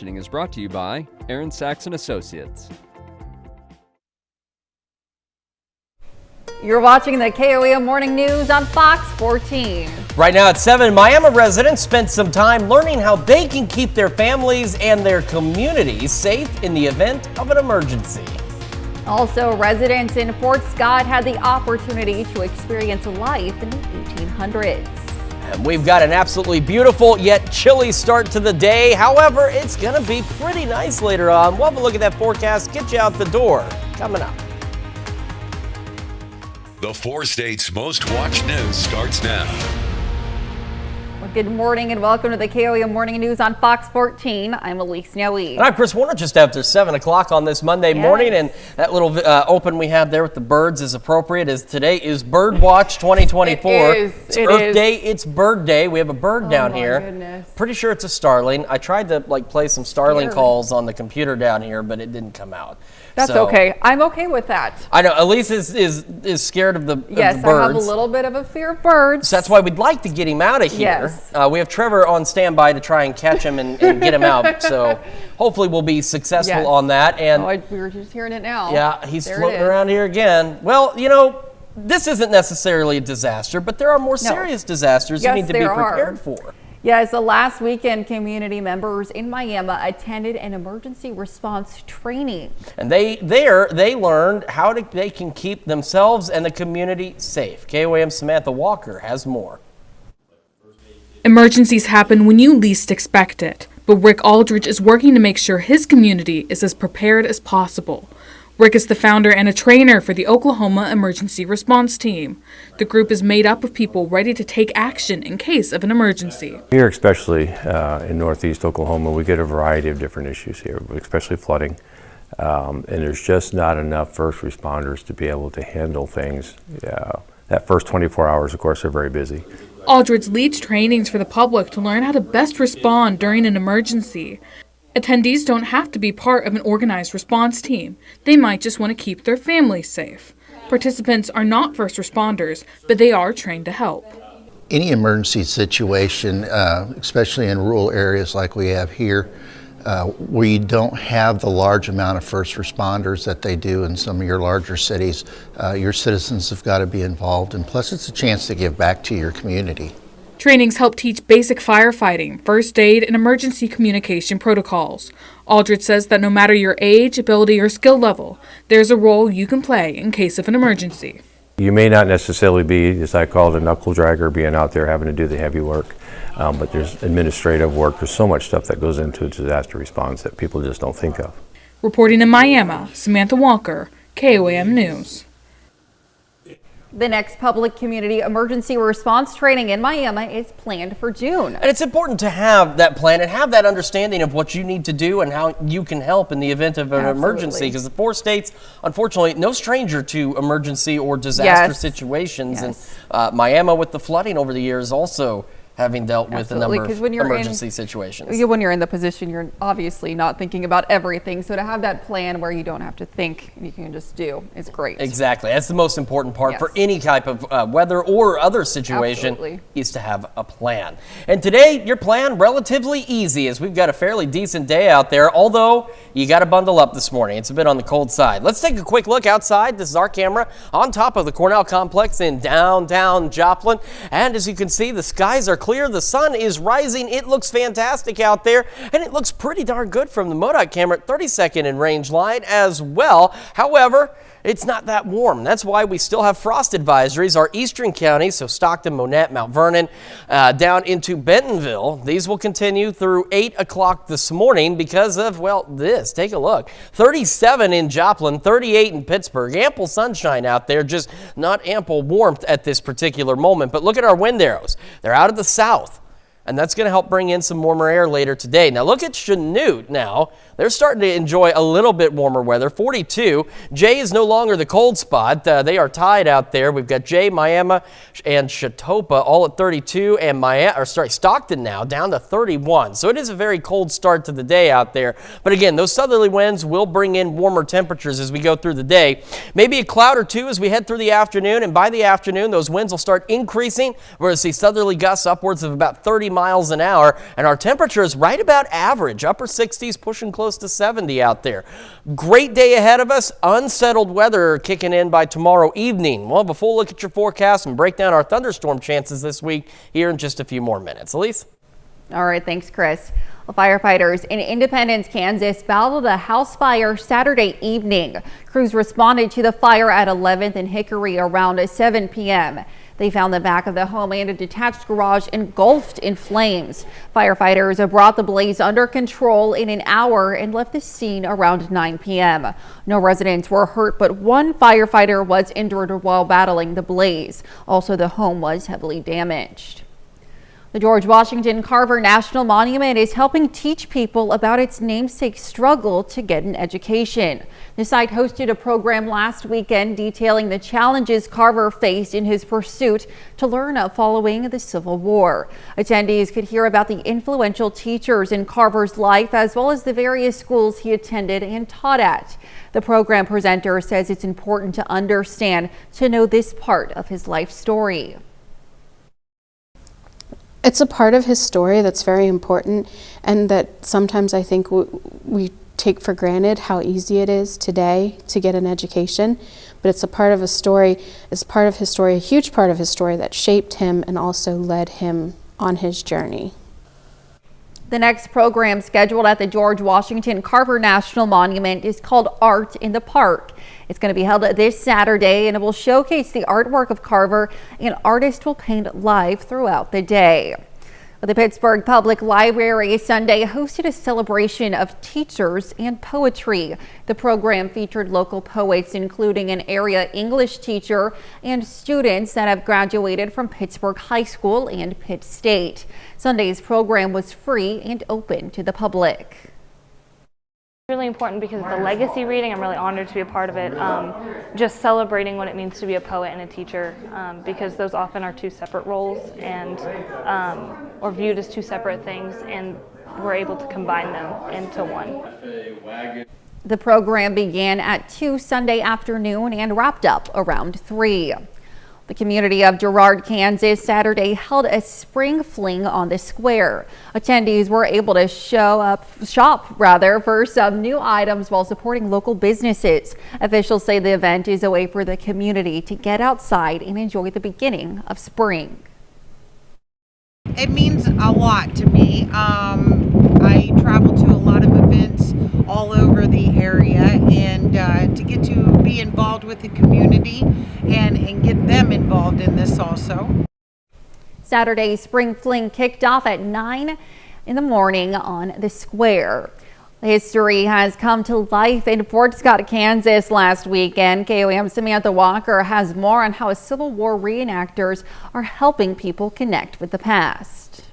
Is brought to you by Aaron Saxon Associates. You're watching the KOAM Morning News on Fox 14. Right now at 7, Miami residents spent some time learning how they can keep their families and their communities safe in the event of an emergency. Also, residents in Fort Scott had the opportunity to experience life in the 1800s. And we've got an absolutely beautiful yet chilly start to the day. However, it's going to be pretty nice later on. We'll have a look at that forecast, get you out the door. Coming up. The 4 states' most watched news starts now. Well, good morning and welcome to the KOAM Morning News on Fox 14. I'm Elise Noe. And I'm Chris Warner, just after 7 o'clock on this Monday morning. And that little open we have there with the birds is appropriate, as today is Bird Watch 2024. It's Earth Day, it's Bird Day. We have a bird down here. Goodness. Pretty sure it's a starling. I tried to play some starling calls on the computer down here, but it didn't come out. That's okay. I'm okay with that. I know. Elise is scared of the birds. Yes, I have a little bit of a fear of birds. So that's why we'd like to get him out of here. Yes. We have Trevor on standby to try and catch him and get him out. So hopefully we'll be successful on that. And we were just hearing it now. Yeah, he's floating around here again. Well, you know, this isn't necessarily a disaster, but there are more serious disasters you need to be prepared for. Yes, the last weekend, community members in Miami attended an emergency response training. And they learned how they can keep themselves and the community safe. KOAM's Samantha Walker has more. Emergencies happen when you least expect it, but Rick Aldridge is working to make sure his community is as prepared as possible. Rick is the founder and a trainer for the Oklahoma Emergency Response Team. The group is made up of people ready to take action in case of an emergency. Here, especially in northeast Oklahoma, we get a variety of different issues here, especially flooding. And there's just not enough first responders to be able to handle things. That first 24 hours, of course, are very busy. Aldridge leads trainings for the public to learn how to best respond during an emergency. Attendees don't have to be part of an organized response team. They might just want to keep their families safe. Participants are not first responders, but they are trained to help. Any emergency situation, especially in rural areas like we have here, where you don't have the large amount of first responders that they do in some of your larger cities, your citizens have got to be involved, and plus it's a chance to give back to your community. Trainings help teach basic firefighting, first aid, and emergency communication protocols. Aldridge says that no matter your age, ability, or skill level, there's a role you can play in case of an emergency. You may not necessarily be, as I call it, a knuckle dragger, being out there having to do the heavy work, but there's administrative work. There's so much stuff that goes into a disaster response that people just don't think of. Reporting in Miami, Samantha Walker, KOAM News. The next public community emergency response training in Miami is planned for June. And it's important to have that plan and have that understanding of what you need to do and how you can help in the event of an emergency. Because the 4 states, unfortunately, no stranger to emergency or disaster situations. And Miami, with the flooding over the years, also having dealt with a number of emergency situations. When you're in the position, you're obviously not thinking about everything. So to have that plan where you don't have to think, you can just do, is great. Exactly. That's the most important part for any type of weather or other situation is to have a plan. And today, your plan, relatively easy, as we've got a fairly decent day out there, although you got to bundle up this morning. It's a bit on the cold side. Let's take a quick look outside. This is our camera on top of the Cornell Complex in downtown Joplin. And as you can see, the skies are clear. The sun is rising. It looks fantastic out there, and it looks pretty darn good from the MoDOT camera at 32nd and Range Line as well. However, it's not that warm. That's why we still have frost advisories. Our eastern counties, so Stockton, Monette, Mount Vernon, down into Bentonville, these will continue through 8 o'clock this morning because of, well, this. Take a look. 37 in Joplin, 38 in Pittsburgh. Ample sunshine out there, just not ample warmth at this particular moment. But look at our wind arrows. They're out of the south. And that's going to help bring in some warmer air later today. Now look at Chanute now. They're starting to enjoy a little bit warmer weather, 42. Jay is no longer the cold spot. They are tied out there. We've got Jay, Miami, and Chautauqua all at 32, and Stockton now down to 31. So it is a very cold start to the day out there. But again, those southerly winds will bring in warmer temperatures as we go through the day. Maybe a cloud or two as we head through the afternoon, and by the afternoon, those winds will start increasing. We're going to see southerly gusts upwards of about 30 miles an hour, and our temperature is right about average, upper 60s, pushing close to 70 out there. Great day ahead of us. Unsettled weather kicking in by tomorrow evening. We'll have a full look at your forecast and break down our thunderstorm chances this week here in just a few more minutes. Elise? All right, thanks, Chris. Well, firefighters in Independence, Kansas battled a house fire Saturday evening. Crews responded to the fire at 11th and Hickory around 7 p.m. They found the back of the home and a detached garage engulfed in flames. Firefighters brought the blaze under control in an hour and left the scene around 9 p.m. No residents were hurt, but one firefighter was injured while battling the blaze. Also, the home was heavily damaged. The George Washington Carver National Monument is helping teach people about its namesake's struggle to get an education. The site hosted a program last weekend detailing the challenges Carver faced in his pursuit to learn following the Civil War. Attendees could hear about the influential teachers in Carver's life, as well as the various schools he attended and taught at. The program presenter says it's important to understand to know this part of his life story. It's a part of his story that's very important, and that sometimes I think we take for granted how easy it is today to get an education, but it's a part of a story, it's part of his story, a huge part of his story that shaped him and also led him on his journey. The next program scheduled at the George Washington Carver National Monument is called Art in the Park. It's going to be held this Saturday, and it will showcase the artwork of Carver, and artists will paint live throughout the day. The Pittsburgh Public Library Sunday hosted a celebration of teachers and poetry. The program featured local poets, including an area English teacher and students that have graduated from Pittsburgh High School and Pitt State. Sunday's program was free and open to the public. Really important because it's a legacy reading. I'm really honored to be a part of it. Just celebrating what it means to be a poet and a teacher, because those often are two separate roles and or viewed as two separate things, and we're able to combine them into one. The program began at 2 Sunday afternoon and wrapped up around 3. The community of Girard, Kansas, Saturday held a spring fling on the square. Attendees were able to shop for some new items while supporting local businesses. Officials say the event is a way for the community to get outside and enjoy the beginning of spring. It means a lot to me. I travel to a lot of events all over the area, and to get to be involved with the community and get them involved in this also. Saturday's spring fling kicked off at 9 in the morning on the square. History has come to life in Fort Scott, Kansas last weekend. KOAM's Samantha Walker has more on how Civil War reenactors are helping people connect with the past.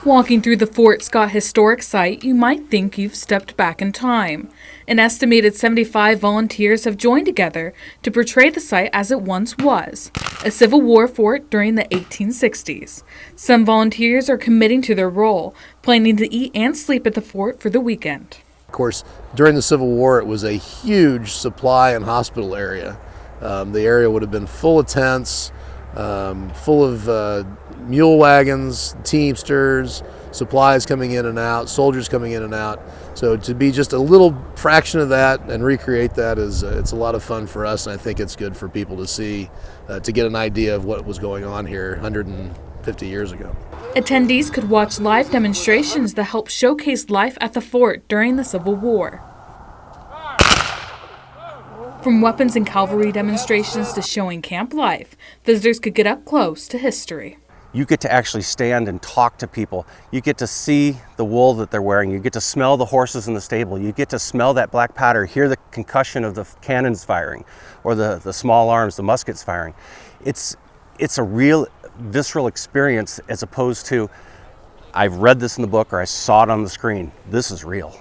Walking through the Fort Scott historic site, you might think you've stepped back in time. An estimated 75 volunteers have joined together to portray the site as it once was, a Civil War fort during the 1860s. Some volunteers are committing to their role, planning to eat and sleep at the fort for the weekend. Of course, during the Civil War, it was a huge supply and hospital area. The area would have been full of tents, full of mule wagons, teamsters, supplies coming in and out, soldiers coming in and out. So to be just a little fraction of that and recreate that is it's a lot of fun for us, and I think it's good for people to see, to get an idea of what was going on here 150 years ago. Attendees could watch live demonstrations that help showcase life at the fort during the Civil War. From weapons and cavalry demonstrations to showing camp life, visitors could get up close to history. You get to actually stand and talk to people. You get to see the wool that they're wearing. You get to smell the horses in the stable. You get to smell that black powder, hear the concussion of the cannons firing, or the small arms, the muskets firing. It's a real visceral experience, as opposed to, I've read this in the book or I saw it on the screen. This is real.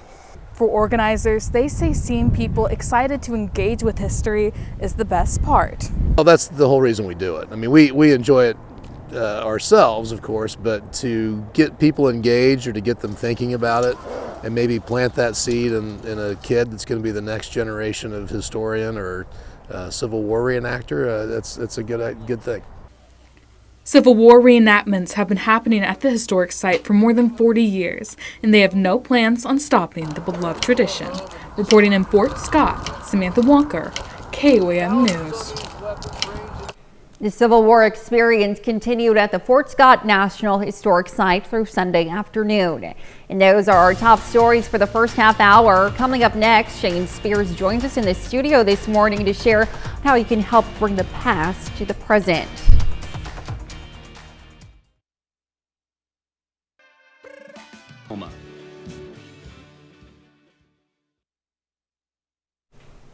For organizers, they say seeing people excited to engage with history is the best part. Well, that's the whole reason we do it. I mean, we enjoy it ourselves, of course, but to get people engaged or to get them thinking about it and maybe plant that seed in a kid that's going to be the next generation of historian or Civil War reenactor, that's a good thing. Civil War reenactments have been happening at the historic site for more than 40 years, and they have no plans on stopping the beloved tradition. Reporting in Fort Scott, Samantha Walker, KOAM News. The Civil War experience continued at the Fort Scott National Historic Site through Sunday afternoon. And those are our top stories for the first half hour. Coming up next, Shane Spears joins us in the studio this morning to share how you can help bring the past to the present.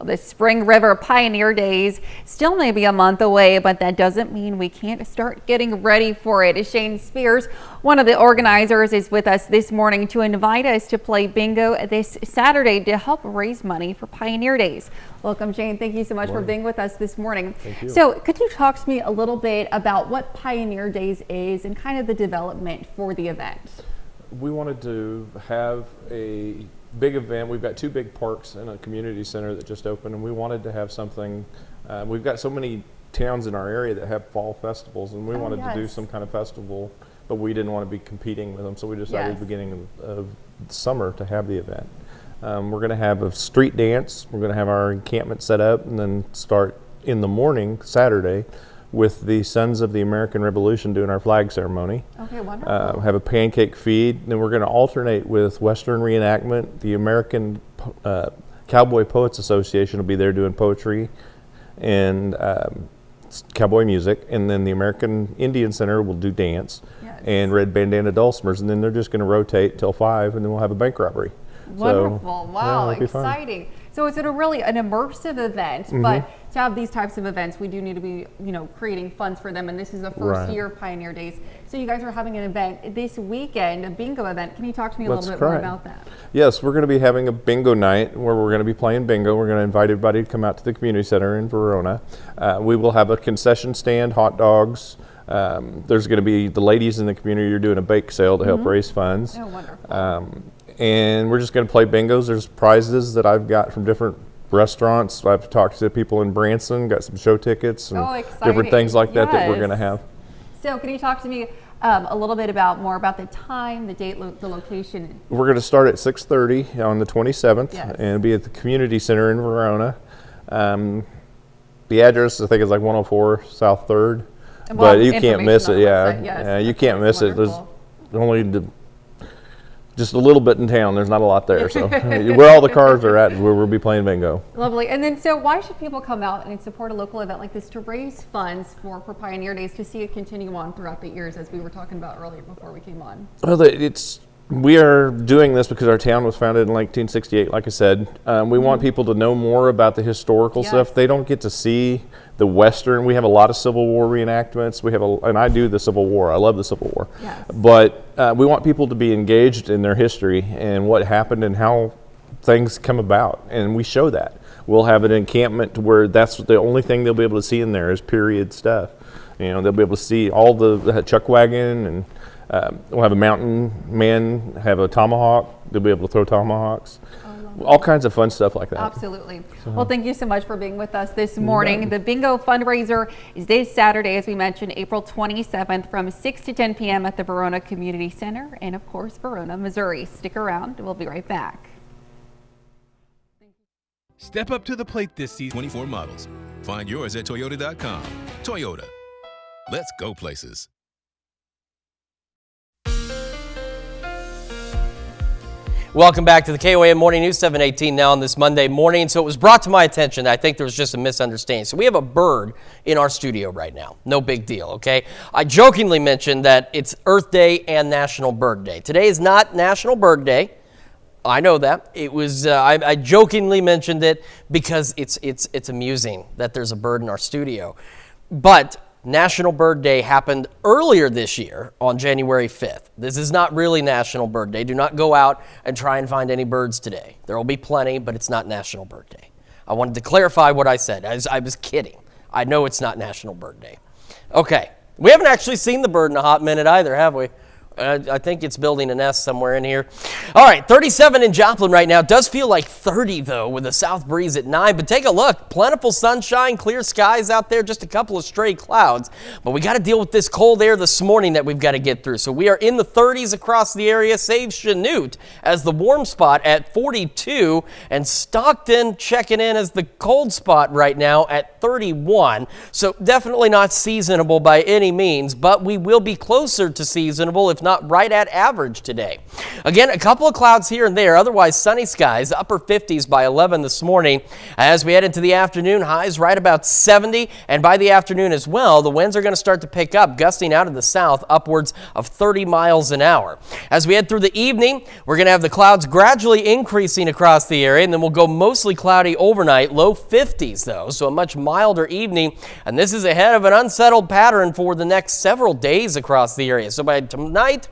The Spring River Pioneer Days still may be a month away, but that doesn't mean we can't start getting ready for it. Shane Spears, one of the organizers, is with us this morning to invite us to play bingo this Saturday to help raise money for Pioneer Days. Welcome, Shane. Thank you so much for being with us this morning. Thank you. So could you talk to me a little bit about what Pioneer Days is and kind of the development for the event? We wanted to have a big event. We've got two big parks and a community center that just opened, and we wanted to have something. We've got so many towns in our area that have fall festivals, and we wanted to do some kind of festival, but we didn't want to be competing with them, so we decided at the beginning of summer to have the event. We're going to have a street dance. We're going to have our encampment set up, and then start in the morning, Saturday, with the Sons of the American Revolution doing our flag ceremony. Okay, wonderful. Have a pancake feed. Then we're going to alternate with Western reenactment. The American Cowboy Poets Association will be there doing poetry and cowboy music. And then the American Indian Center will do dance and Red Bandana Dulcimers. And then they're just going to rotate till 5, and then we'll have a bank robbery. Wonderful. So, wow, yeah, exciting. So it's really an immersive event, but to have these types of events, we do need to be, creating funds for them. And this is the first year of Pioneer Days. So you guys are having an event this weekend, a bingo event. Can you talk to me a little bit more about that? Yes, we're going to be having a bingo night where we're going to be playing bingo. We're going to invite everybody to come out to the community center in Verona. We will have a concession stand, hot dogs. There's going to be the ladies in the community are doing a bake sale to help raise funds. Oh, wonderful. And we're just going to play bingos. There's prizes that I've got from different restaurants. I've talked to people in Branson, got some show tickets and different things like that that we're going to have. So can you talk to me a little bit more about the time, the date, the location? We're going to start at 6:30 on the 27th and be at the community center in Verona. The address, I think, is like 104 South 3rd, but you can't miss it. You can't miss it. There's only just a little bit in town. There's not a lot there. So where all the cars are at is where we'll be playing bingo. Lovely. And then, so why should people come out and support a local event like this to raise funds for Pioneer Days, to see it continue on throughout the years, as we were talking about earlier before we came on? Well, we are doing this because our town was founded in 1968, like I said. We want people to know more about the historical stuff. They don't get to see the Western. We have a lot of Civil War reenactments. And I do the Civil War. I love the Civil War. But we want people to be engaged in their history and what happened and how things come about. And we show that. We'll have an encampment where that's the only thing they'll be able to see in there is period stuff. They'll be able to see all the chuck wagon, and we'll have a mountain man have a tomahawk. They'll be able to throw tomahawks. All kinds of fun stuff like that. Absolutely. Well, thank you so much for being with us this morning. The bingo fundraiser is this Saturday, as we mentioned, April 27th from 6 to 10 p.m. at the Verona Community Center and, of course, Verona, Missouri. Stick around. We'll be right back. Step up to the plate this season. 24 models. Find yours at Toyota.com. Toyota. Let's go places. Welcome back to the KOAM Morning News, 7:18 now on this Monday morning. So it was brought to my attention that I think there was just a misunderstanding. So we have a bird in our studio right now. No big deal, okay? I jokingly mentioned that it's Earth Day and National Bird Day. Today is not National Bird Day. I know that. It was. I jokingly mentioned it because it's amusing that there's a bird in our studio. But National Bird Day happened earlier this year on January 5th. This is not really National Bird Day. Do not go out and try and find any birds today. There will be plenty, but it's not National Bird Day. I wanted to clarify what I said. I was kidding. I know it's not National Bird Day. Okay. We haven't actually seen the bird in a hot minute either, have we? I think it's building a nest somewhere in here. All right, 37 in Joplin right now. Does feel like 30, though, with a south breeze at 9. But take a look. Plentiful sunshine, clear skies out there, just a couple of stray clouds. But we got to deal with this cold air this morning that we've got to get through. So we are in the 30s across the area. Save Chanute as the warm spot at 42. And Stockton checking in as the cold spot right now at 31. So definitely not seasonable by any means, but we will be closer to seasonable, if not right at average today. Again, a couple of clouds here and there, otherwise sunny skies, upper 50s by 11 this morning. As we head into the afternoon, highs right about 70, and by the afternoon as well, the winds are going to start to pick up, gusting out of the south upwards of 30 miles an hour. As we head through the evening, we're going to have the clouds gradually increasing across the area, and then we'll go mostly cloudy overnight, low 50s though, so a much milder evening, and this is ahead of an unsettled pattern for the next several days across the area. So by tonight,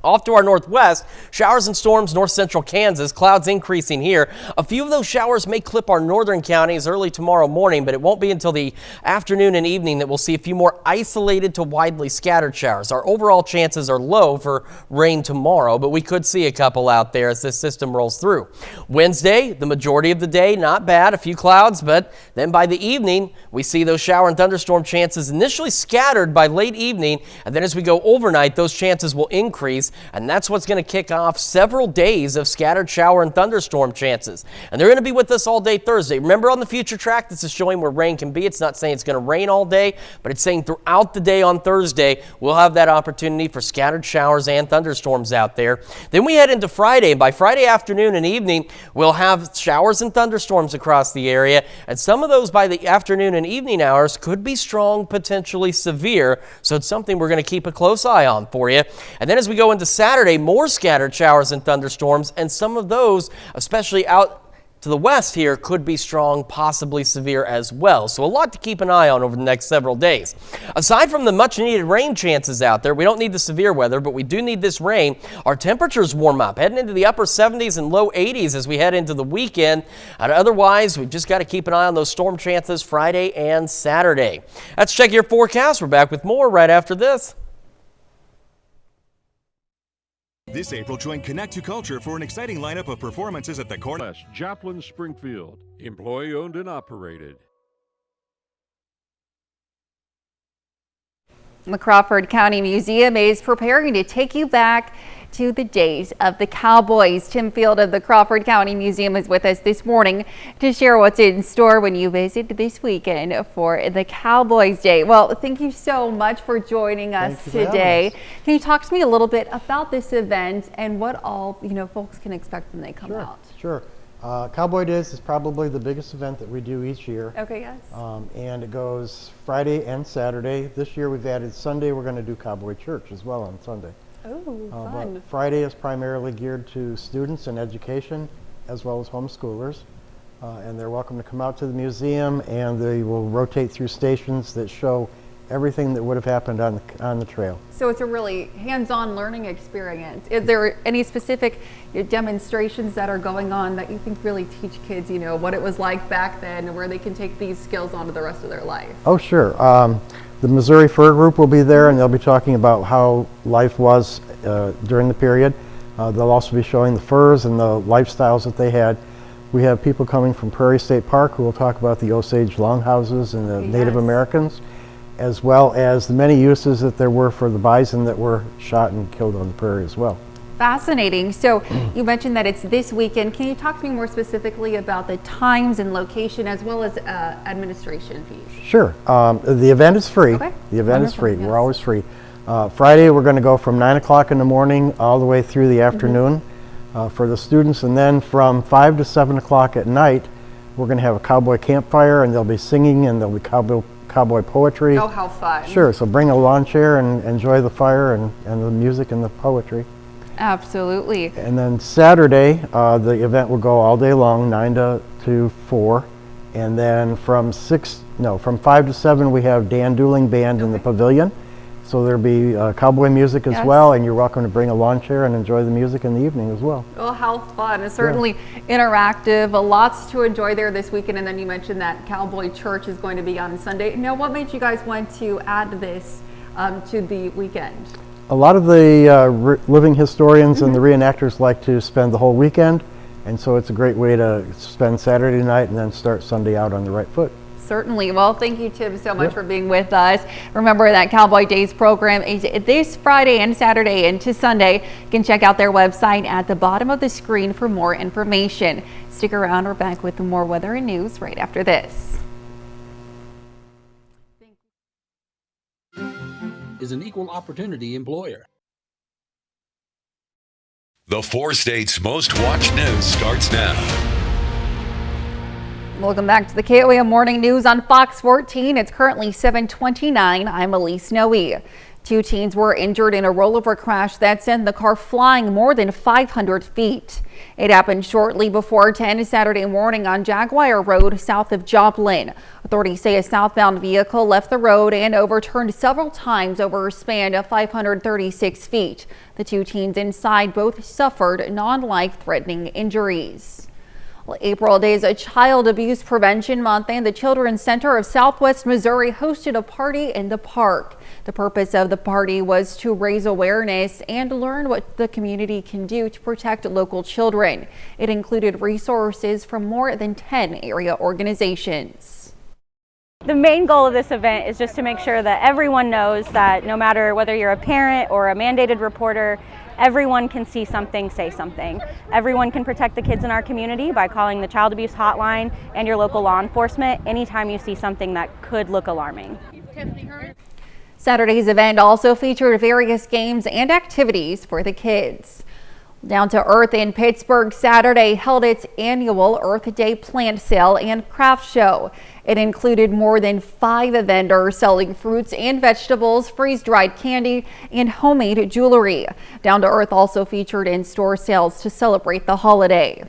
off to our northwest, showers and storms north central Kansas, clouds increasing here. A few of those showers may clip our northern counties early tomorrow morning, but it won't be until the afternoon and evening that we'll see a few more isolated to widely scattered showers. Our overall chances are low for rain tomorrow, but we could see a couple out there as this system rolls through. Wednesday, the majority of the day, not bad, a few clouds, but then by the evening, we see those shower and thunderstorm chances initially scattered by late evening, and then as we go overnight, those chances will increase. And that's what's going to kick off several days of scattered shower and thunderstorm chances. And they're going to be with us all day Thursday. Remember, on the future track, this is showing where rain can be. It's not saying it's going to rain all day, but it's saying throughout the day on Thursday, we'll have that opportunity for scattered showers and thunderstorms out there. Then we head into Friday, and by Friday afternoon and evening, we'll have showers and thunderstorms across the area. And some of those by the afternoon and evening hours could be strong, potentially severe. So it's something we're going to keep a close eye on for you. And then as we go into Saturday, more scattered showers and thunderstorms, and some of those, especially out to the west here, could be strong, possibly severe as well. So a lot to keep an eye on over the next several days. Aside from the much needed rain chances out there, we don't need the severe weather, but we do need this rain. Our temperatures warm up, heading into the upper 70s and low 80s as we head into the weekend. And otherwise, we've just got to keep an eye on those storm chances Friday and Saturday. Let's check your forecast. We're back with more right after this. This April, join Connect to Culture for an exciting lineup of performances at the Corner. Joplin Springfield, employee owned and operated. The Crawford County Museum is preparing to take you back to the days of the Cowboys. Tim Field of the Crawford County Museum is with us this morning to share what's in store when you visit this weekend for the Cowboys Day. Well, thank you so much for joining us today. Can you talk to me a little bit about this event and what all folks can expect when they come out? Sure. Cowboy Days is probably the biggest event that we do each year. Okay, yes. And it goes Friday and Saturday. This year we've added Sunday. We're going to do Cowboy Church as well on Sunday. Oh, fun. But Friday is primarily geared to students and education as well as homeschoolers. And they're welcome to come out to the museum, and they will rotate through stations that show everything that would have happened on the trail. So it's a really hands-on learning experience. Is there any specific demonstrations that are going on that you think really teach kids, what it was like back then and where they can take these skills onto the rest of their life? Oh, sure. The Missouri Fur Group will be there, and they'll be talking about how life was during the period. They'll also be showing the furs and the lifestyles that they had. We have people coming from Prairie State Park who will talk about the Osage longhouses and the Native Americans, as well as the many uses that there were for the bison that were shot and killed on the prairie as well. Fascinating. So you mentioned that it's this weekend. Can you talk to me more specifically about the times and location as well as administration fees? Sure. The event is free. Okay. The event is free. Yes. We're always free. Friday we're going to go from 9 o'clock in the morning all the way through the afternoon for the students, and then from 5 to 7 o'clock at night we're going to have a cowboy campfire, and they'll be singing and there'll be cowboy poetry. Oh, how fun. Sure. So bring a lawn chair and enjoy the fire and the music and the poetry. Absolutely. And then Saturday, the event will go all day long, 9 to 4. And then from 5 to 7, we have Dan Dooling Band in the pavilion. So there'll be cowboy music as well, and you're welcome to bring a lawn chair and enjoy the music in the evening as well. Well, how fun. It's certainly interactive, lots to enjoy there this weekend. And then you mentioned that Cowboy Church is going to be on Sunday. Now, what made you guys want to add this to the weekend? A lot of the living historians and the reenactors like to spend the whole weekend, and so it's a great way to spend Saturday night and then start Sunday out on the right foot. Certainly. Well, thank you, Tim, so much for being with us. Remember that Cowboy Days program is this Friday and Saturday into Sunday. You can check out their website at the bottom of the screen for more information. Stick around. We're back with more weather and news right after this. Is an equal opportunity employer. The 4 states' most watched news starts now. Welcome back to the KOAM Morning News on Fox 14. It's currently 7:29. I'm Elise Noe. 2 teens were injured in a rollover crash that sent the car flying more than 500 feet. It happened shortly before 10 Saturday morning on Jaguar Road south of Joplin. Authorities say a southbound vehicle left the road and overturned several times over a span of 536 feet. The 2 teens inside both suffered non-life-threatening injuries. Well, April is a Child Abuse Prevention Month, and the Children's Center of Southwest Missouri hosted a party in the park. The purpose of the party was to raise awareness and learn what the community can do to protect local children. It included resources from more than 10 area organizations. The main goal of this event is just to make sure that everyone knows that no matter whether you're a parent or a mandated reporter, everyone can see something, say something. Everyone can protect the kids in our community by calling the Child Abuse Hotline and your local law enforcement anytime you see something that could look alarming. Saturday's event also featured various games and activities for the kids. Down to Earth in Pittsburgh Saturday held its annual Earth Day plant sale and craft show. It included more than 5 vendors selling fruits and vegetables, freeze-dried candy, and homemade jewelry. Down to Earth also featured in-store sales to celebrate the holiday.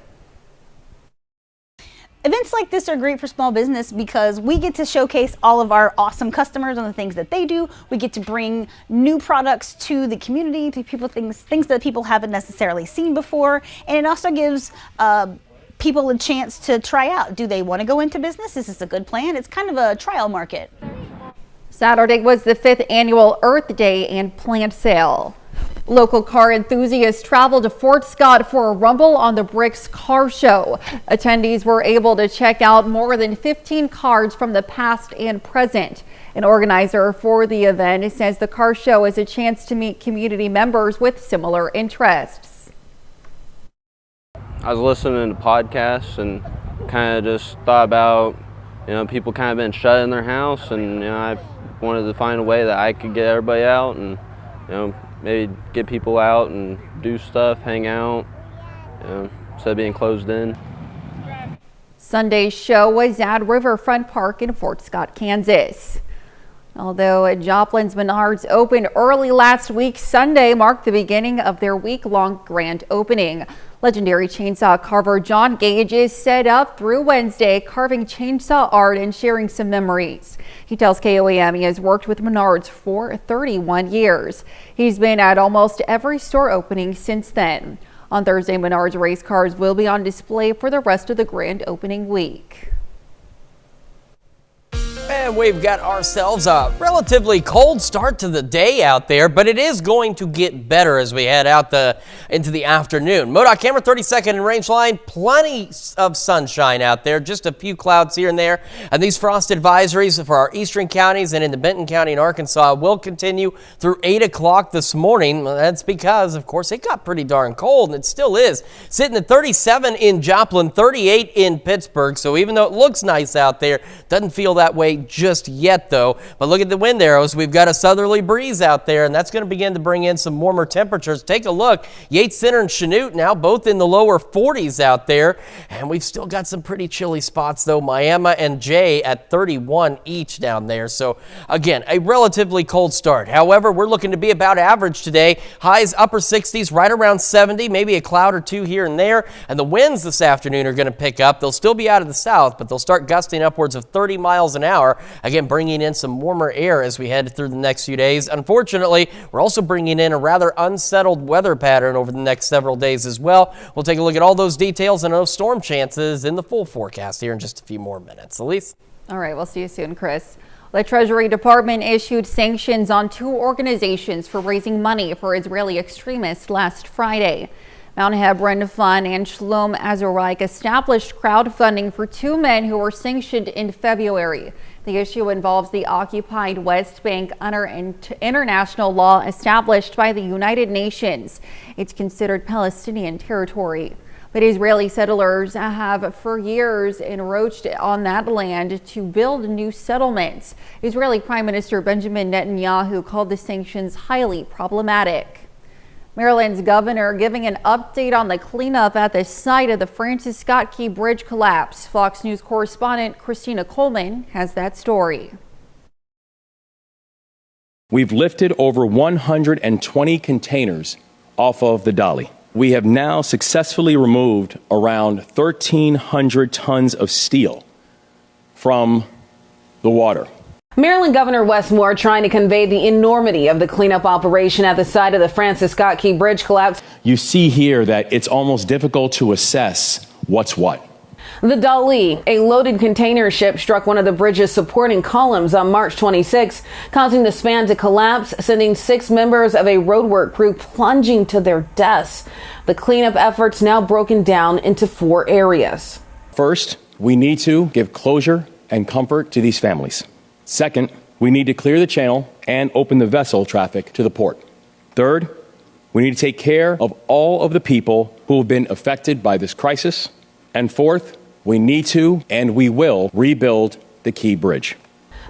Events like this are great for small business because we get to showcase all of our awesome customers and the things that they do. We get to bring new products to the community, to people, things that people haven't necessarily seen before. And it also gives people a chance to try out. Do they want to go into business? Is this a good plan? It's kind of a trial market. Saturday was the 5th annual Earth Day and plant sale. Local car enthusiasts traveled to Fort Scott for a Rumble on the Bricks car show. Attendees were able to check out more than 15 cars from the past and present. An organizer for the event says the car show is a chance to meet community members with similar interests. I was listening to podcasts and kind of just thought about, people kind of been shut in their house, and I wanted to find a way that I could get everybody out and, maybe get people out and do stuff, hang out, instead of being closed in. Sunday's show was at Riverfront Park in Fort Scott, Kansas. Although Joplin's Menards opened early last week, Sunday marked the beginning of their week-long grand opening. Legendary chainsaw carver John Gage is set up through Wednesday, carving chainsaw art and sharing some memories. He tells KOAM he has worked with Menards for 31 years. He's been at almost every store opening since then. On Thursday, Menards race cars will be on display for the rest of the grand opening week. And we've got ourselves a relatively cold start to the day out there, but it is going to get better as we head out into the afternoon. MoDOT camera 32nd and range line, plenty of sunshine out there, just a few clouds here and there. And these frost advisories for our eastern counties and into Benton County in Arkansas will continue through 8 o'clock this morning. That's because, of course, it got pretty darn cold, and it still is. Sitting at 37 in Joplin, 38 in Pittsburgh. So even though it looks nice out there, doesn't feel that way just yet, though. But look at the wind arrows. We've got a southerly breeze out there, and that's going to begin to bring in some warmer temperatures. Take a look. Yates Center and Chanute now both in the lower 40s out there, and we've still got some pretty chilly spots, though. Miami and Jay at 31 each down there. So again, a relatively cold start. However, we're looking to be about average today. Highs upper 60s, right around 70, maybe a cloud or two here and there. And the winds this afternoon are going to pick up. They'll still be out of the south, but they'll start gusting upwards of 30 miles an hour. Again, bringing in some warmer air as we head through the next few days. Unfortunately, we're also bringing in a rather unsettled weather pattern over the next several days as well. We'll take a look at all those details and those storm chances in the full forecast here in just a few more minutes. Elise? All right, we'll see you soon, Chris. The Treasury Department issued sanctions on 2 organizations for raising money for Israeli extremists last Friday. Mount Hebron Fund and Shalom Azoraik established crowdfunding for 2 men who were sanctioned in February. The issue involves the occupied West Bank under international law established by the United Nations. It's considered Palestinian territory. But Israeli settlers have for years encroached on that land to build new settlements. Israeli Prime Minister Benjamin Netanyahu called the sanctions highly problematic. Maryland's governor giving an update on the cleanup at the site of the Francis Scott Key Bridge collapse. Fox News correspondent Christina Coleman has that story. We've lifted over 120 containers off of the dolly. We have now successfully removed around 1,300 tons of steel from the water. Maryland Governor Wes Moore trying to convey the enormity of the cleanup operation at the site of the Francis Scott Key Bridge collapse. You see here that it's almost difficult to assess what's what. The Dali, a loaded container ship, struck one of the bridge's supporting columns on March 26, causing the span to collapse, sending 6 members of a roadwork crew plunging to their deaths. The cleanup efforts now broken down into 4 areas. First, we need to give closure and comfort to these families. Second, we need to clear the channel and open the vessel traffic to the port. Third, we need to take care of all of the people who have been affected by this crisis. And fourth, we need to and we will rebuild the Key Bridge.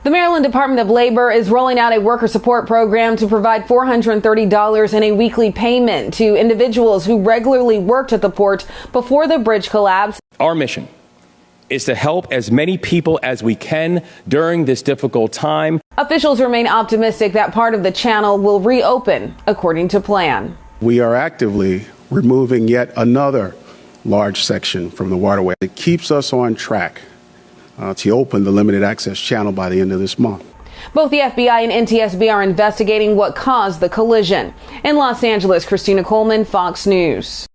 The Maryland Department of Labor is rolling out a worker support program to provide $430 in a weekly payment to individuals who regularly worked at the port before the bridge collapsed. Our mission is to help as many people as we can during this difficult time. Officials remain optimistic that part of the channel will reopen according to plan. We are actively removing yet another large section from the waterway. It keeps us on track to open the limited access channel by the end of this month. Both the FBI and NTSB are investigating what caused the collision. In Los Angeles, Christina Coleman, Fox News.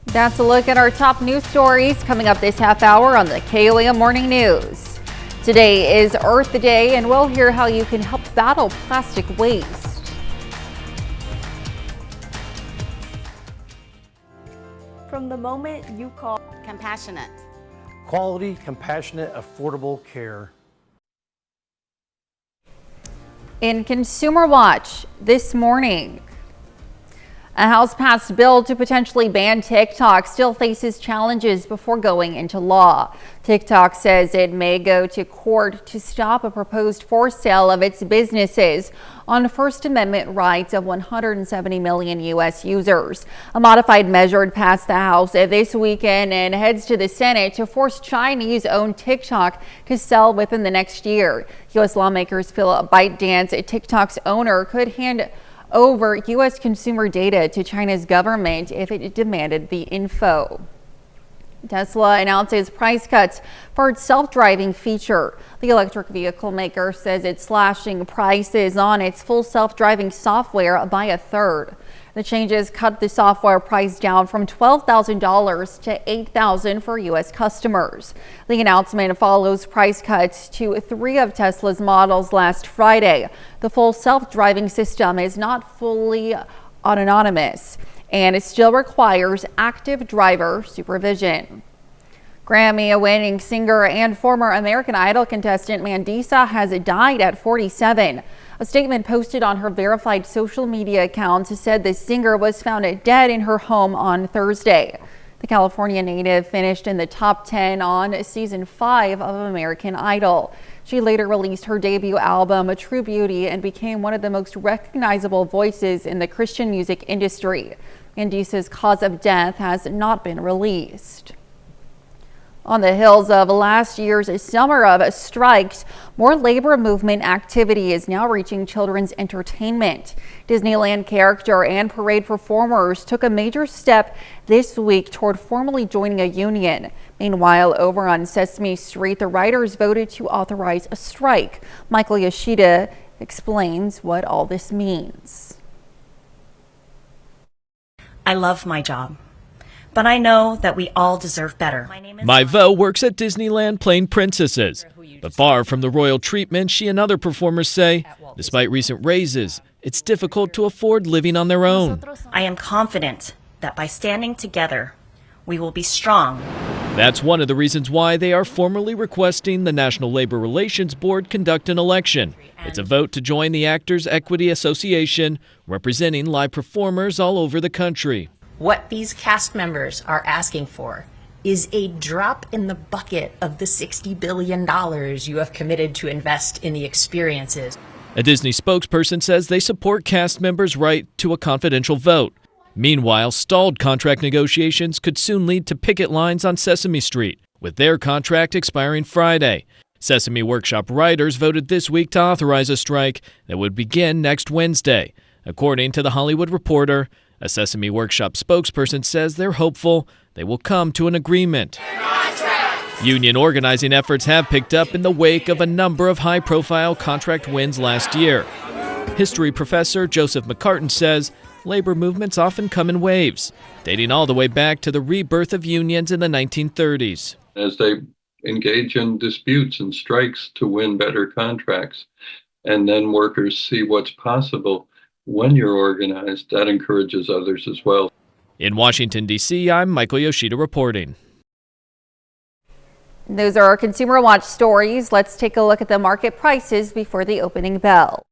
That's a look at our top news stories coming up this half hour on the KOAM Morning News. Today is Earth Day, and we'll hear how you can help battle plastic waste. From the moment you call compassionate. Quality, compassionate, affordable care. In Consumer Watch this morning, a House-passed bill to potentially ban TikTok still faces challenges before going into law. TikTok says it may go to court to stop a proposed forced sale of its businesses on First Amendment rights of 170 million U.S. users. A modified measure passed the House this weekend and heads to the Senate to force Chinese-owned TikTok to sell within the next year. U.S. lawmakers feel ByteDance, TikTok's owner, could hand over U.S. consumer data to China's government if it demanded the info. Tesla announces price cuts for its self-driving feature. The electric vehicle maker says it's slashing prices on its full self-driving software by a third. The changes cut the software price down from $12,000 to $8,000 for U.S. customers. The announcement follows price cuts to 3 of Tesla's models last Friday. The full self-driving system is not fully autonomous, and it still requires active driver supervision. Grammy-winning singer and former American Idol contestant Mandisa has died at 47. A statement posted on her verified social media account said the singer was found dead in her home on Thursday. The California native finished in the top 10 on season 5 of American Idol. She later released her debut album, A True Beauty, and became one of the most recognizable voices in the Christian music industry. Mandisa's cause of death has not been released. On the heels of last year's summer of strikes, more labor movement activity is now reaching children's entertainment. Disneyland character and parade performers took a major step this week toward formally joining a union. Meanwhile, over on Sesame Street, the writers voted to authorize a strike. Michael Yoshida explains what all this means. I love my job, but I know that we all deserve better. Myvo works at Disneyland playing princesses, but far from the royal treatment she and other performers say, despite recent raises, it's difficult to afford living on their own. I am confident that by standing together, we will be strong. That's one of the reasons why they are formally requesting the National Labor Relations Board conduct an election. It's a vote to join the Actors Equity Association, representing live performers all over the country. What these cast members are asking for is a drop in the bucket of the $60 billion you have committed to invest in the experiences. A Disney spokesperson says they support cast members' right to a confidential vote. Meanwhile, stalled contract negotiations could soon lead to picket lines on Sesame Street, with their contract expiring Friday. Sesame Workshop writers voted this week to authorize a strike that would begin next Wednesday. According to The Hollywood Reporter, a Sesame Workshop spokesperson says they're hopeful they will come to an agreement. Union organizing efforts have picked up in the wake of a number of high-profile contract wins last year. History professor Joseph McCartan says labor movements often come in waves, dating all the way back to the rebirth of unions in the 1930s. As they engage in disputes and strikes to win better contracts, and then workers see what's possible when you're organized, that encourages others as well. In Washington, D.C., I'm Michael Yoshida reporting. Those are our Consumer Watch stories. Let's take a look at the market prices before the opening bell.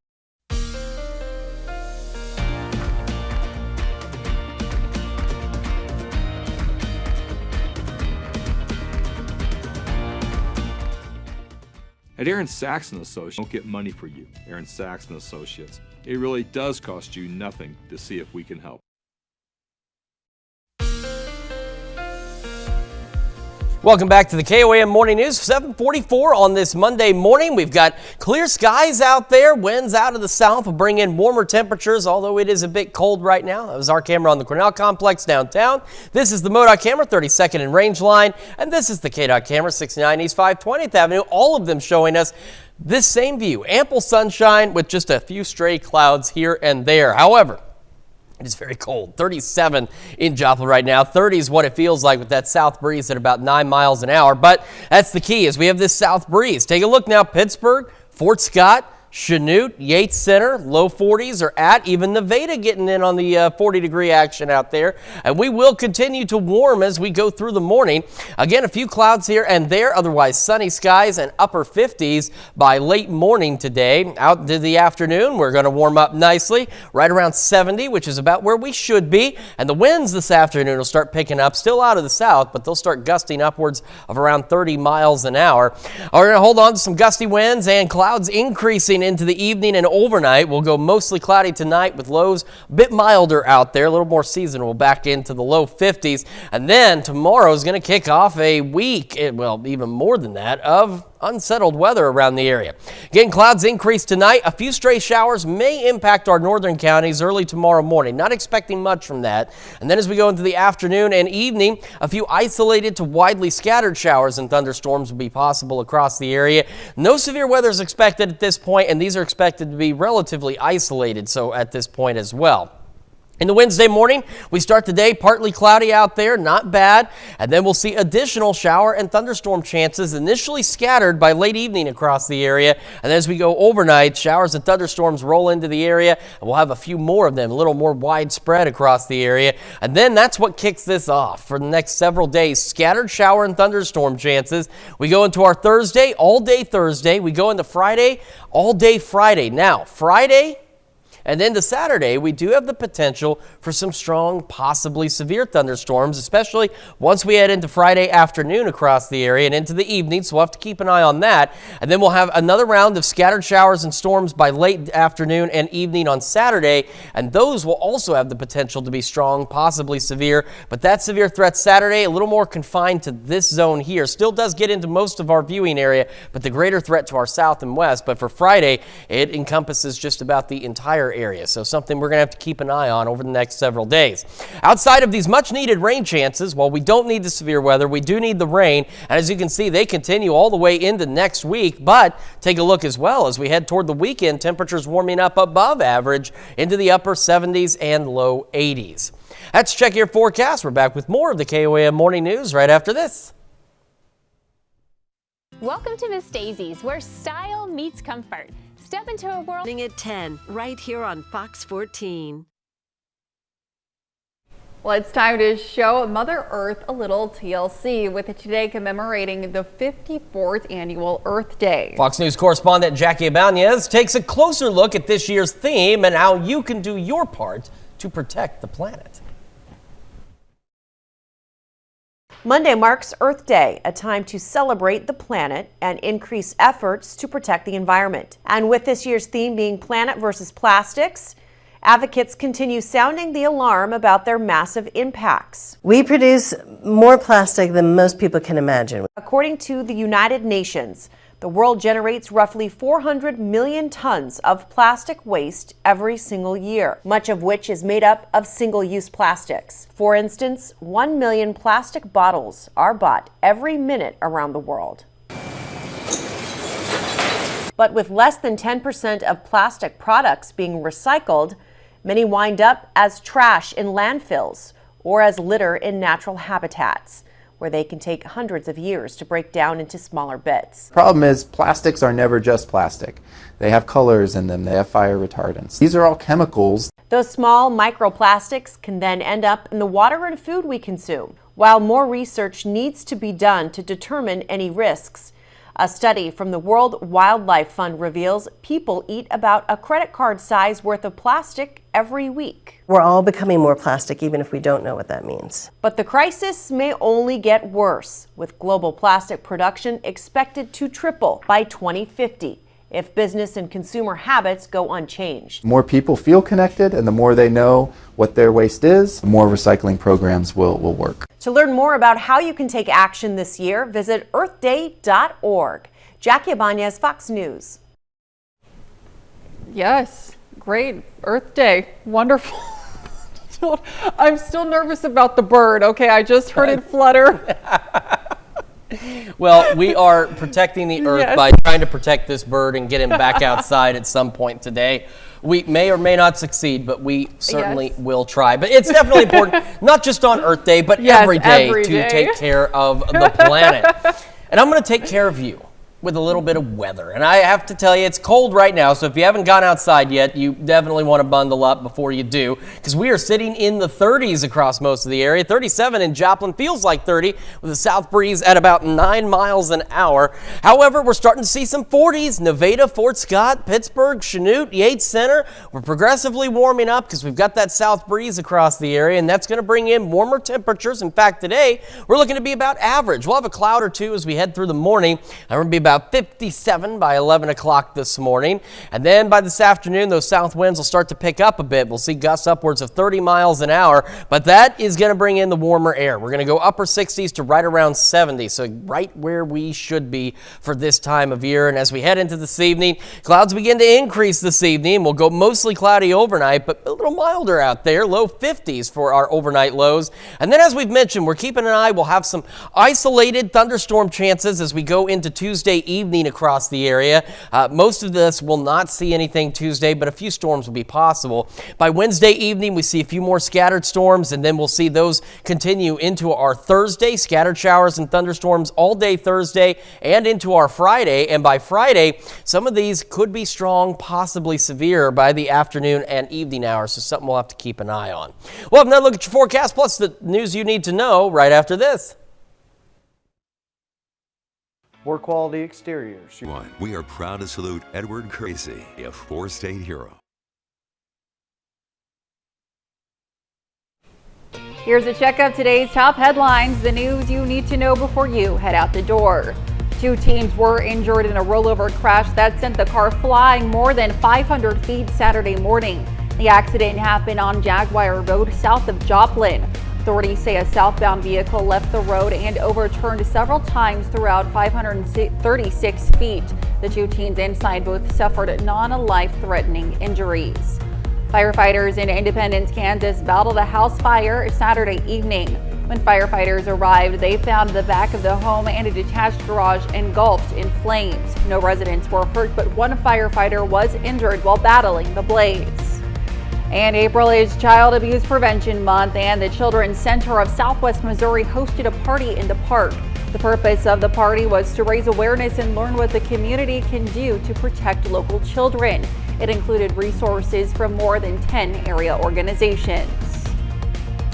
At Aaron Sachs & Associates, don't get money for you. Aaron Sachs & Associates. It really does cost you nothing to see if we can help. Welcome back to the KOAM Morning News, 7:44 on this Monday morning. We've got clear skies out there. Winds out of the south will bring in warmer temperatures, although it is a bit cold right now. That was our camera on the Cornell Complex downtown. This is the MoDOT camera, 32nd and Range Line. And this is the KDOT camera, 69 East 520th Avenue. All of them showing us this same view. Ample sunshine with just a few stray clouds here and there. However, it is very cold. 37 in Joplin right now. 30 is what it feels like with that south breeze at about 9 miles an hour. But that's the key, is we have this south breeze. Take a look now. Pittsburgh, Fort Scott, Chanute, Yates Center, low 40s are at. Even Nevada getting in on the 40-degree action out there. And we will continue to warm as we go through the morning. Again, a few clouds here and there. Otherwise, sunny skies and upper 50s by late morning today. Out into the afternoon, we're going to warm up nicely. Right around 70, which is about where we should be. And the winds this afternoon will start picking up. Still out of the south, but they'll start gusting upwards of around 30 miles an hour. We're going to hold on to some gusty winds and clouds increasing into the evening and overnight. We'll go mostly cloudy tonight with lows a bit milder out there, a little more seasonal, back into the low 50s. And then tomorrow is going to kick off a week, well, even more than that, of unsettled weather around the area. Again, clouds increase tonight. A few stray showers may impact our northern counties early tomorrow morning. Not expecting much from that. And then as we go into the afternoon and evening, a few isolated to widely scattered showers and thunderstorms will be possible across the area. No severe weather is expected at this point, and these are expected to be relatively isolated, so at this point as well. In the Wednesday morning, we start the day partly cloudy out there, not bad, and then we'll see additional shower and thunderstorm chances initially scattered by late evening across the area. And as we go overnight, showers and thunderstorms roll into the area, and we'll have a few more of them, a little more widespread across the area. And then that's what kicks this off for the next several days. Scattered shower and thunderstorm chances. We go into our Thursday, all day Thursday. We go into Friday, all day Friday. Now, Friday and then to Saturday, we do have the potential for some strong, possibly severe thunderstorms, especially once we head into Friday afternoon across the area and into the evening, so we'll have to keep an eye on that. And then we'll have another round of scattered showers and storms by late afternoon and evening on Saturday, and those will also have the potential to be strong, possibly severe. But that severe threat Saturday, a little more confined to this zone here. Still does get into most of our viewing area, but the greater threat to our south and west. But for Friday, it encompasses just about the entire area. So something we're going to have to keep an eye on over the next several days. Outside of these much needed rain chances, while we don't need the severe weather, we do need the rain. And as you can see, they continue all the way into next week. But take a look as well as we head toward the weekend, temperatures warming up above average into the upper 70s and low 80s. That's Check Your Forecast. We're back with more of the KOAM Morning News right after this. Welcome to Miss Daisy's, where style meets comfort. Step into a world at 10, right here on Fox 14. Well, it's time to show Mother Earth a little TLC, with today commemorating the 54th annual Earth Day. Fox News correspondent Jackie Ibanez takes a closer look at this year's theme and how you can do your part to protect the planet. Monday marks Earth Day, a time to celebrate the planet and increase efforts to protect the environment. And with this year's theme being Planet versus Plastics, advocates continue sounding the alarm about their massive impacts. We produce more plastic than most people can imagine. According to the United Nations, the world generates roughly 400 million tons of plastic waste every single year, much of which is made up of single-use plastics. For instance, 1 million plastic bottles are bought every minute around the world. But with less than 10% of plastic products being recycled, many wind up as trash in landfills or as litter in natural habitats, where they can take hundreds of years to break down into smaller bits. Problem is, plastics are never just plastic. They have colors in them, they have fire retardants. These are all chemicals. Those small microplastics can then end up in the water and food we consume. While more research needs to be done to determine any risks, a study from the World Wildlife Fund reveals people eat about a credit card size worth of plastic every week. We're all becoming more plastic, even if we don't know what that means. But the crisis may only get worse, with global plastic production expected to triple by 2050 if business and consumer habits go unchanged. The more people feel connected and the more they know what their waste is, the more recycling programs will work. To learn more about how you can take action this year, visit earthday.org. Jackie Ibanez, Fox News. Yes, great. Earth Day. Wonderful. I'm still nervous about the bird. Okay, I just heard it flutter. Well, we are protecting the earth Yes. by trying to protect this bird and get him back outside at some point today. We may or may not succeed, but we certainly will try. But it's definitely important, not just on Earth Day, but every day to take care of the planet. And I'm going to take care of you with a little bit of weather. And I have to tell you, it's cold right now, so if you haven't gone outside yet, you definitely want to bundle up before you do, because we are sitting in the 30s across most of the area. 37 in Joplin, feels like 30, with a south breeze at about 9 miles an hour. However, we're starting to see some 40s. Nevada, Fort Scott, Pittsburgh, Chanute, Yates Center. We're progressively warming up because we've got that south breeze across the area, and that's going to bring in warmer temperatures. In fact, today, we're looking to be about average. We'll have a cloud or two as we head through the morning. And we're going to be about 57 by 11 o'clock this morning. And then by this afternoon, those south winds will start to pick up a bit. We'll see gusts upwards of 30 miles an hour, but that is going to bring in the warmer air. We're going to go upper 60s to right around 70, so right where we should be for this time of year. And as we head into this evening, clouds begin to increase this evening. We'll go mostly cloudy overnight, but a little milder out there, low 50s for our overnight lows. And then as we've mentioned, we're keeping an eye. We'll have some isolated thunderstorm chances as we go into Tuesday evening across the area. Most of this will not see anything Tuesday, but a few storms will be possible. By Wednesday evening, we see a few more scattered storms, and then we'll see those continue into our Thursday. Scattered showers and thunderstorms all day Thursday and into our Friday. And by Friday, some of these could be strong, possibly severe by the afternoon and evening hours, so something we'll have to keep an eye on. We'll have another look at your forecast, plus the news you need to know right after this. More quality exteriors. We are proud to salute Edward Crazy, a four-state hero. Here's a check of today's top headlines, the news you need to know before you head out the door. 2 teens were injured in a rollover crash that sent the car flying more than 500 feet Saturday morning. The accident happened on Jaguar Road south of Joplin. Authorities say a southbound vehicle left the road and overturned several times throughout 536 feet. The 2 teens inside both suffered non-life-threatening injuries. Firefighters in Independence, Kansas battled a house fire Saturday evening. When firefighters arrived, they found the back of the home and a detached garage engulfed in flames. No residents were hurt, but one firefighter was injured while battling the blaze. And April is Child Abuse Prevention Month, and the Children's Center of Southwest Missouri hosted a party in the park. The purpose of the party was to raise awareness and learn what the community can do to protect local children. It included resources from more than 10 area organizations.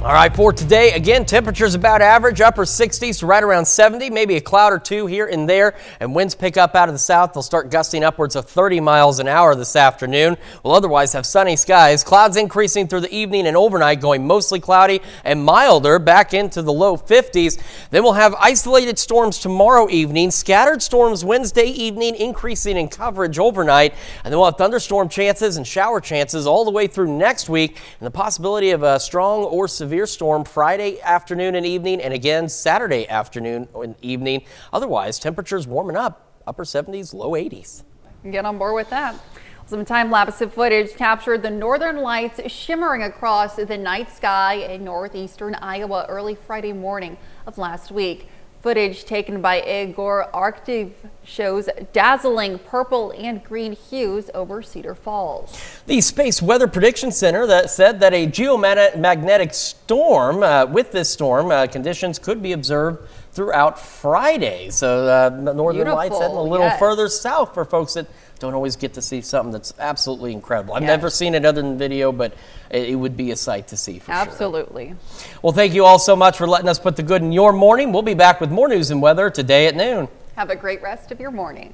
All right, for today, again, temperatures about average, upper 60s to right around 70, maybe a cloud or two here and there, and winds pick up out of the south. They'll start gusting upwards of 30 miles an hour this afternoon. We'll otherwise have sunny skies. Clouds increasing through the evening and overnight, going mostly cloudy and milder back into the low 50s. Then we'll have isolated storms tomorrow evening, scattered storms Wednesday evening, increasing in coverage overnight, and then we'll have thunderstorm chances and shower chances all the way through next week, and the possibility of a strong or severe storm Friday afternoon and evening, and again Saturday afternoon and evening. Otherwise, temperatures warming up, upper 70s, low 80s. Get on board with that. Some time-lapse footage captured the northern lights shimmering across the night sky in northeastern Iowa early Friday morning of last week. Footage taken by Igor Arkhtiv shows dazzling purple and green hues over Cedar Falls. The Space Weather Prediction Center that said that a geomagnetic storm, with this storm, conditions could be observed throughout Friday. So the northern lights heading a little further south for folks that don't always get to see something that's absolutely incredible. I've never seen it other than video, but it would be a sight to see for sure. Absolutely. Well, thank you all so much for letting us put the good in your morning. We'll be back with more news and weather today at noon. Have a great rest of your morning.